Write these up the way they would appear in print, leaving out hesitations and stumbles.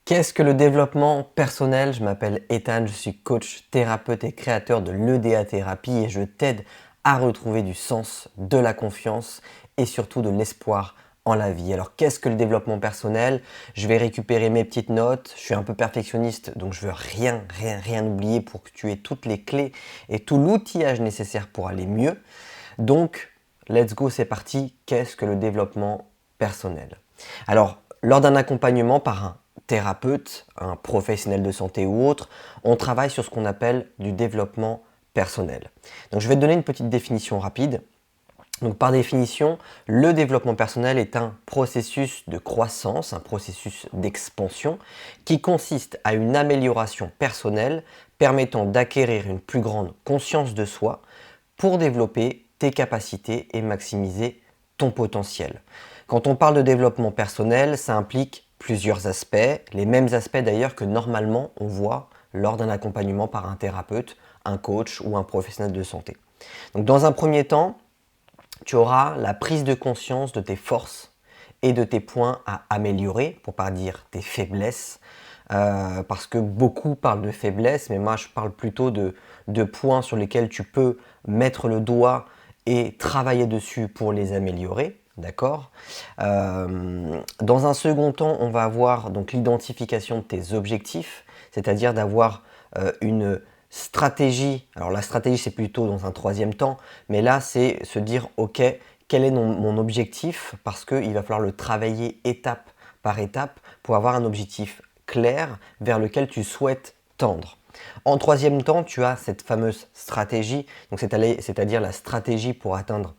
Qu'est-ce que le développement personnel? Je m'appelle Ethan, je suis coach, thérapeute et créateur de l'EDA Thérapie et je t'aide à retrouver du sens, de la confiance et surtout de l'espoir en la vie. Alors qu'est-ce que le développement personnel? Je vais récupérer mes petites notes, je suis un peu perfectionniste donc je veux rien oublier pour que tu aies toutes les clés et tout l'outillage nécessaire pour aller mieux. Donc let's go, c'est parti. Qu'est-ce que le développement personnel? Alors lors d'un accompagnement par un thérapeute, un professionnel de santé ou autre, on travaille sur ce qu'on appelle du développement personnel. Donc je vais te donner une petite définition rapide. Donc par définition, le développement personnel est un processus de croissance, un processus d'expansion qui consiste à une amélioration personnelle permettant d'acquérir une plus grande conscience de soi pour développer tes capacités et maximiser ton potentiel. Quand on parle de développement personnel, ça implique plusieurs aspects, les mêmes aspects d'ailleurs que normalement on voit lors d'un accompagnement par un thérapeute, un coach ou un professionnel de santé. Donc dans un premier temps, tu auras la prise de conscience de tes forces et de tes points à améliorer, pour pas dire tes faiblesses, parce que beaucoup parlent de faiblesses, mais moi je parle plutôt de points sur lesquels tu peux mettre le doigt et travailler dessus pour les améliorer. D'accord. Dans un second temps, on va avoir donc l'identification de tes objectifs, c'est-à-dire d'avoir une stratégie. Alors la stratégie, c'est plutôt dans un troisième temps, mais là, c'est se dire, ok, quel est mon objectif? Parce qu'il va falloir le travailler étape par étape pour avoir un objectif clair vers lequel tu souhaites tendre. En troisième temps, tu as cette fameuse stratégie, donc c'est-à-dire la stratégie pour atteindre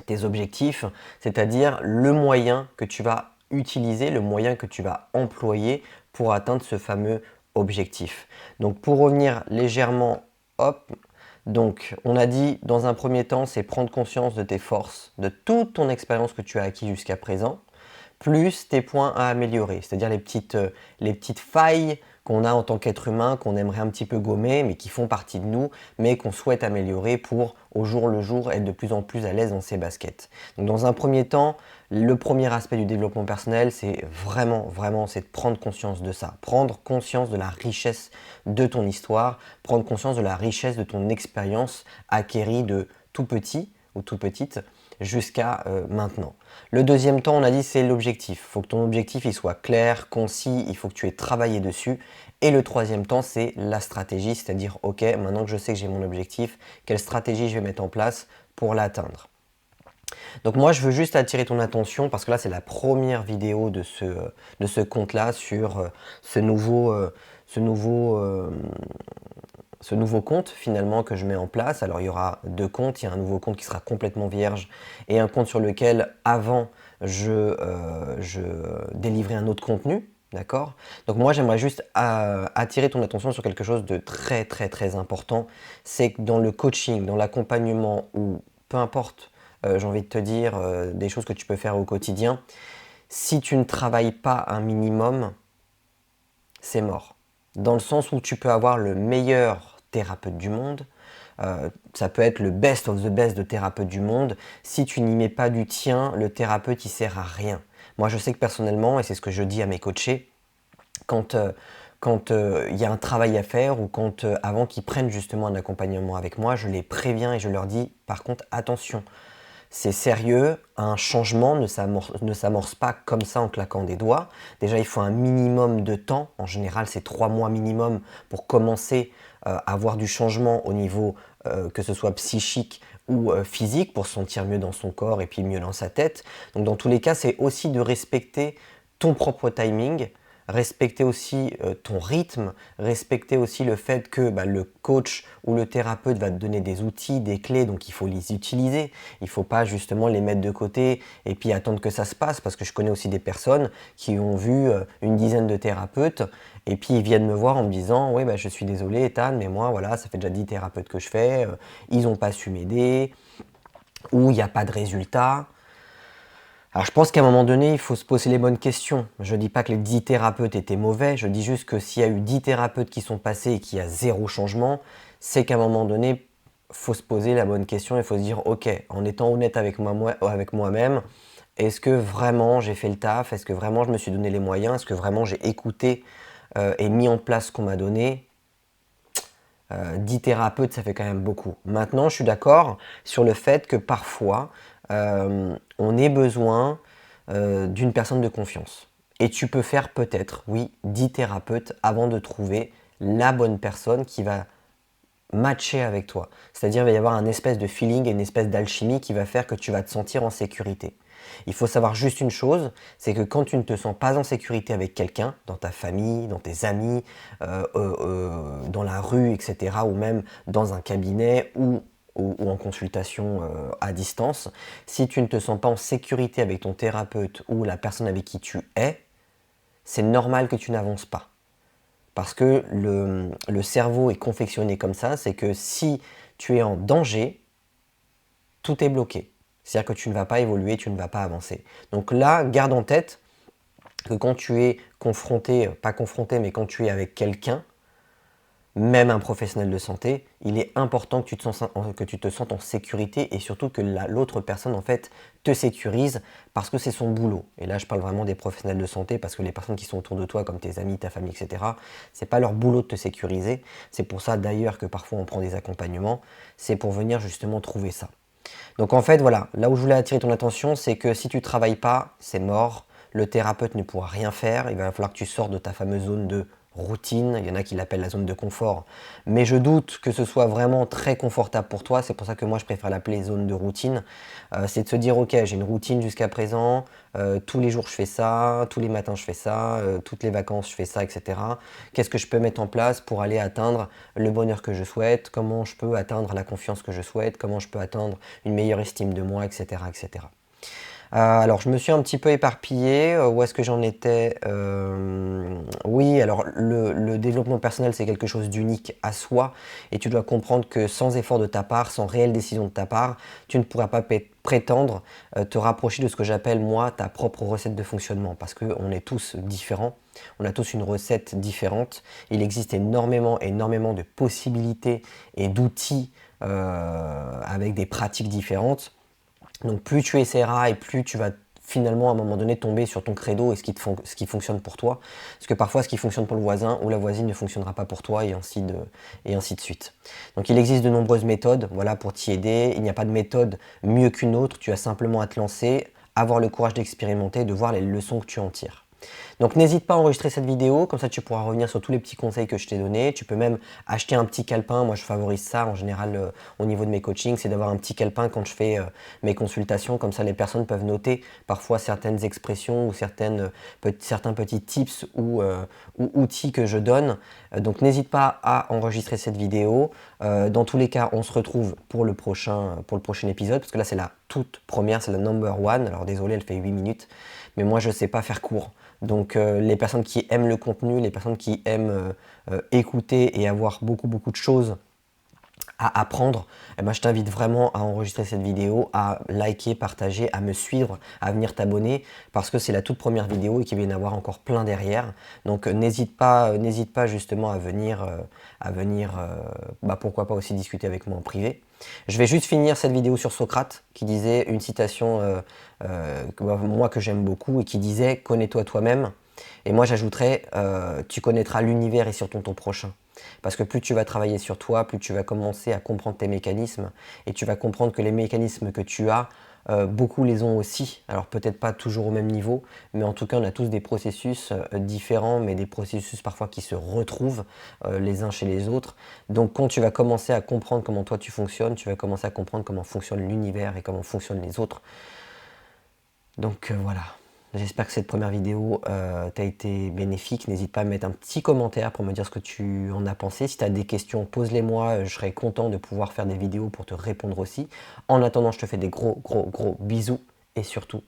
tes objectifs, c'est-à-dire le moyen que tu vas utiliser, le moyen que tu vas employer pour atteindre ce fameux objectif. Donc pour revenir légèrement, hop, donc on a dit dans un premier temps, c'est prendre conscience de tes forces, de toute ton expérience que tu as acquis jusqu'à présent, plus tes points à améliorer, c'est-à-dire les petites failles qu'on a en tant qu'être humain, qu'on aimerait un petit peu gommer, mais qui font partie de nous, mais qu'on souhaite améliorer pour, au jour le jour, être de plus en plus à l'aise dans ses baskets. Donc dans un premier temps, le premier aspect du développement personnel, c'est vraiment, c'est de prendre conscience de ça. Prendre conscience de la richesse de ton histoire, prendre conscience de la richesse de ton expérience acquérie de tout petit ou tout petite jusqu'à maintenant. Le deuxième temps, on a dit, c'est l'objectif. Il faut que ton objectif il soit clair, concis, il faut que tu aies travaillé dessus. Et le troisième temps, c'est la stratégie, c'est-à-dire, ok, maintenant que je sais que j'ai mon objectif, quelle stratégie je vais mettre en place pour l'atteindre. Donc moi, je veux juste attirer ton attention, parce que là, c'est la première vidéo de ce compte-là sur ce nouveau compte finalement que je mets en place. Alors il y aura deux comptes, il y a un nouveau compte qui sera complètement vierge et un compte sur lequel avant je délivrais un autre contenu, d'accord? Donc moi j'aimerais juste attirer ton attention sur quelque chose de très important, c'est que dans le coaching, dans l'accompagnement ou peu importe, j'ai envie de te dire des choses que tu peux faire au quotidien, si tu ne travailles pas un minimum, c'est mort. Dans le sens où tu peux avoir le meilleur thérapeute du monde, ça peut être le best of the best de thérapeute du monde. Si tu n'y mets pas du tien, le thérapeute il sert à rien. Moi je sais que personnellement, et c'est ce que je dis à mes coachés, quand il y a un travail à faire ou quand avant qu'ils prennent justement un accompagnement avec moi, je les préviens et je leur dis par contre attention, c'est sérieux, un changement ne s'amorce pas comme ça en claquant des doigts. Déjà, il faut un minimum de temps. En général, c'est 3 mois minimum pour commencer à voir du changement au niveau que ce soit psychique ou physique, pour se sentir mieux dans son corps et puis mieux dans sa tête. Donc dans tous les cas, c'est aussi de respecter ton propre timing, respecter aussi ton rythme, respecter aussi le fait que le coach ou le thérapeute va te donner des outils, des clés, donc il faut les utiliser. Il ne faut pas justement les mettre de côté et puis attendre que ça se passe, parce que je connais aussi des personnes qui ont vu une dizaine de thérapeutes et puis ils viennent me voir en me disant « Oui, je suis désolé Ethan, mais moi voilà, ça fait déjà 10 thérapeutes que je fais, ils n'ont pas su m'aider ou il n'y a pas de résultat ». Alors je pense qu'à un moment donné, il faut se poser les bonnes questions. Je ne dis pas que les 10 thérapeutes étaient mauvais, je dis juste que s'il y a eu 10 thérapeutes qui sont passés et qu'il y a zéro changement, c'est qu'à un moment donné, il faut se poser la bonne question, il faut se dire ok, en étant honnête avec moi-même, Est-ce que vraiment j'ai fait le taf? Est-ce que vraiment je me suis donné les moyens? Est-ce que vraiment j'ai écouté et mis en place ce qu'on m'a donné? 10 thérapeutes, ça fait quand même beaucoup. Maintenant, je suis d'accord sur le fait que parfois, on ait besoin d'une personne de confiance. Et tu peux faire peut-être, oui, 10 thérapeutes avant de trouver la bonne personne qui va matcher avec toi. C'est-à-dire, il va y avoir un espèce de feeling et une espèce d'alchimie qui va faire que tu vas te sentir en sécurité. Il faut savoir juste une chose, c'est que quand tu ne te sens pas en sécurité avec quelqu'un, dans ta famille, dans tes amis, dans la rue, etc., ou même dans un cabinet ou en consultation à distance, si tu ne te sens pas en sécurité avec ton thérapeute ou la personne avec qui tu es, c'est normal que tu n'avances pas. Parce que le cerveau est confectionné comme ça, c'est que si tu es en danger, tout est bloqué. C'est-à-dire que tu ne vas pas évoluer, tu ne vas pas avancer. Donc là, garde en tête que quand tu es confronté, pas confronté, mais quand tu es avec quelqu'un, même un professionnel de santé, il est important que tu te sentes en sécurité et surtout que l'autre personne en fait te sécurise parce que c'est son boulot. Et là, je parle vraiment des professionnels de santé parce que les personnes qui sont autour de toi, comme tes amis, ta famille, etc., c'est pas leur boulot de te sécuriser. C'est pour ça d'ailleurs que parfois on prend des accompagnements. C'est pour venir justement trouver ça. Donc en fait, voilà, là où je voulais attirer ton attention, c'est que si tu ne travailles pas, c'est mort. Le thérapeute ne pourra rien faire. Il va falloir que tu sortes de ta fameuse zone de routine. Il y en a qui l'appellent la zone de confort. Mais je doute que ce soit vraiment très confortable pour toi. C'est pour ça que moi, je préfère l'appeler zone de routine. C'est de se dire, ok, j'ai une routine jusqu'à présent. Tous les jours, je fais ça. Tous les matins, je fais ça. Toutes les vacances, je fais ça, etc. Qu'est-ce que je peux mettre en place pour aller atteindre le bonheur que je souhaite? Comment je peux atteindre la confiance que je souhaite? Comment je peux atteindre une meilleure estime de moi, etc., etc. Alors, je me suis un petit peu éparpillé. Où est-ce que j'en étais? Oui, alors le développement personnel, c'est quelque chose d'unique à soi. Et tu dois comprendre que sans effort de ta part, sans réelle décision de ta part, tu ne pourras pas prétendre te rapprocher de ce que j'appelle, moi, ta propre recette de fonctionnement. Parce qu'on est tous différents. On a tous une recette différente. Il existe énormément, énormément de possibilités et d'outils avec des pratiques différentes. Donc plus tu essaieras et plus tu vas finalement à un moment donné tomber sur ton credo et ce qui fonctionne pour toi. Parce que parfois ce qui fonctionne pour le voisin ou la voisine ne fonctionnera pas pour toi et ainsi de suite. Donc il existe de nombreuses méthodes voilà, pour t'y aider. Il n'y a pas de méthode mieux qu'une autre. Tu as simplement à te lancer, avoir le courage d'expérimenter, de voir les leçons que tu en tires. Donc n'hésite pas à enregistrer cette vidéo, comme ça tu pourras revenir sur tous les petits conseils que je t'ai donnés. Tu peux même acheter un petit calepin, moi je favorise ça en général au niveau de mes coachings, c'est d'avoir un petit calepin quand je fais mes consultations, comme ça les personnes peuvent noter parfois certaines expressions ou certains petits tips ou outils que je donne. Donc n'hésite pas à enregistrer cette vidéo. Dans tous les cas, on se retrouve pour le prochain épisode, parce que là c'est la toute première, c'est la number one. Alors désolé, elle fait 8 minutes, mais moi je ne sais pas faire court. Donc les personnes qui aiment le contenu, les personnes qui aiment écouter et avoir beaucoup de choses à apprendre, eh ben, je t'invite vraiment à enregistrer cette vidéo, à liker, partager, à me suivre, à venir t'abonner, parce que c'est la toute première vidéo et qu'il va y en avoir encore plein derrière. Donc n'hésite pas justement à venir, pourquoi pas aussi discuter avec moi en privé. Je vais juste finir cette vidéo sur Socrate, qui disait une citation, moi que j'aime beaucoup, et qui disait « Connais-toi toi-même ». Et moi j'ajouterais tu connaîtras l'univers et surtout ton prochain. Parce que plus tu vas travailler sur toi, plus tu vas commencer à comprendre tes mécanismes et tu vas comprendre que les mécanismes que tu as, beaucoup les ont aussi. Alors peut-être pas toujours au même niveau, mais en tout cas on a tous des processus différents, mais des processus parfois qui se retrouvent les uns chez les autres. Donc quand tu vas commencer à comprendre comment toi tu fonctionnes, tu vas commencer à comprendre comment fonctionne l'univers et comment fonctionnent les autres. Donc voilà. J'espère que cette première vidéo t'a été bénéfique. N'hésite pas à me mettre un petit commentaire pour me dire ce que tu en as pensé. Si tu as des questions, pose-les-moi. Je serai content de pouvoir faire des vidéos pour te répondre aussi. En attendant, je te fais des gros bisous. Et surtout,